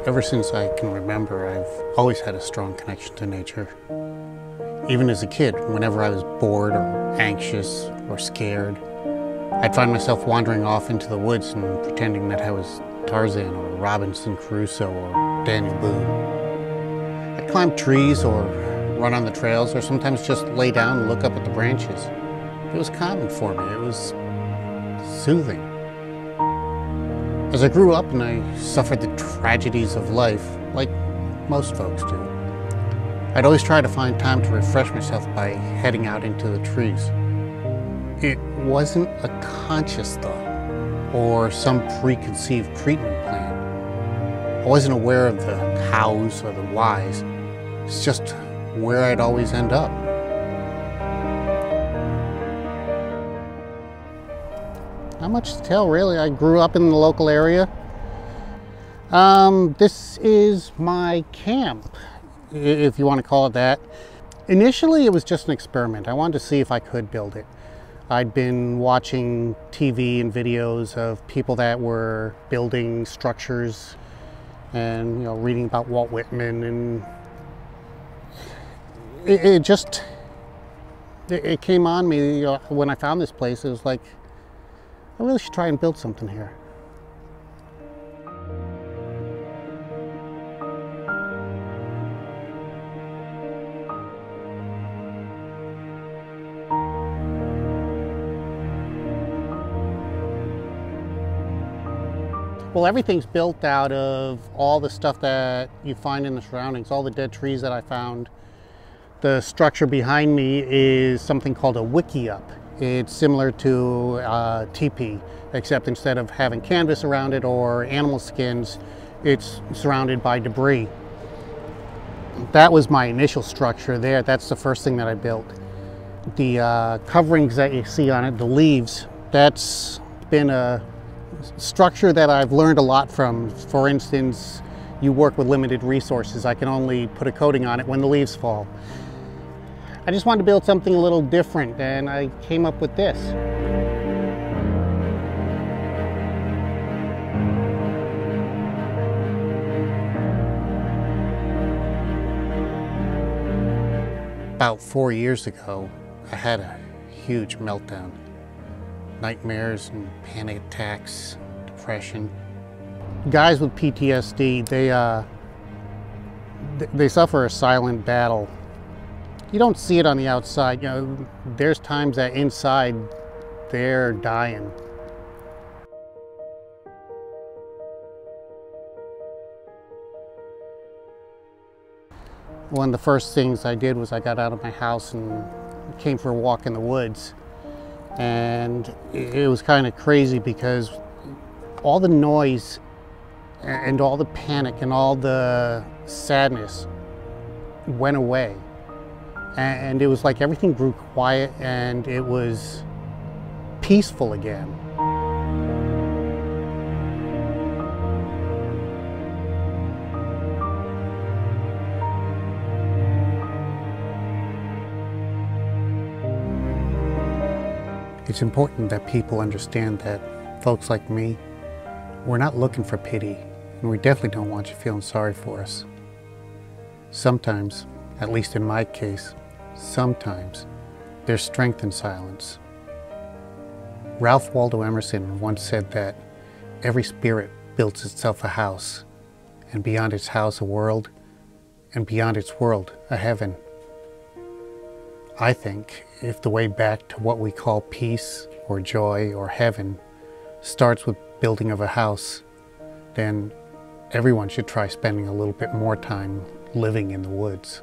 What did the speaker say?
Ever since I can remember, I've always had a strong connection to nature. Even as a kid, whenever I was bored or anxious or scared, I'd find myself wandering off into the woods and pretending that I was Tarzan or Robinson Crusoe or Daniel Boone. I'd climb trees or run on the trails or sometimes just lay down and look up at the branches. It was calming for me. It was soothing. As I grew up and I suffered the tragedies of life, like most folks do, I'd always try to find time to refresh myself by heading out into the trees. It wasn't a conscious thought or some preconceived treatment plan. I wasn't aware of the hows or the whys. It's just where I'd always end up. Not much to tell, really. I grew up in the local area. This is my camp, if you want to call it that. Initially, it was just an experiment. I wanted to see if I could build it. I'd been watching TV and videos of people that were building structures and, reading about Walt Whitman, and it came on me, when I found this place. It was like, I really should try and build something here. Well, everything's built out of all the stuff that you find in the surroundings, all the dead trees that I found. The structure behind me is something called a wickiup. It's similar to a teepee, except instead of having canvas around it or animal skins, it's surrounded by debris. That was my initial structure there. That's the first thing that I built. The coverings that you see on it, the leaves, that's been a structure that I've learned a lot from. For instance, you work with limited resources. I can only put a coating on it when the leaves fall. I just wanted to build something a little different, and I came up with this. About 4 years ago, I had a huge meltdown. Nightmares and panic attacks, depression. Guys with PTSD, they suffer a silent battle. You don't see it on the outside. There's times that inside they're dying. One of the first things I did was I got out of my house and came for a walk in the woods. And it was kind of crazy because all the noise and all the panic and all the sadness went away. And it was like everything grew quiet and it was peaceful again. It's important that people understand that folks like me, we're not looking for pity, and we definitely don't want you feeling sorry for us. Sometimes, at least in my case, sometimes there's strength in silence. Ralph Waldo Emerson once said that every spirit builds itself a house, and beyond its house a world, and beyond its world a heaven. I think if the way back to what we call peace or joy or heaven starts with building of a house, then everyone should try spending a little bit more time living in the woods.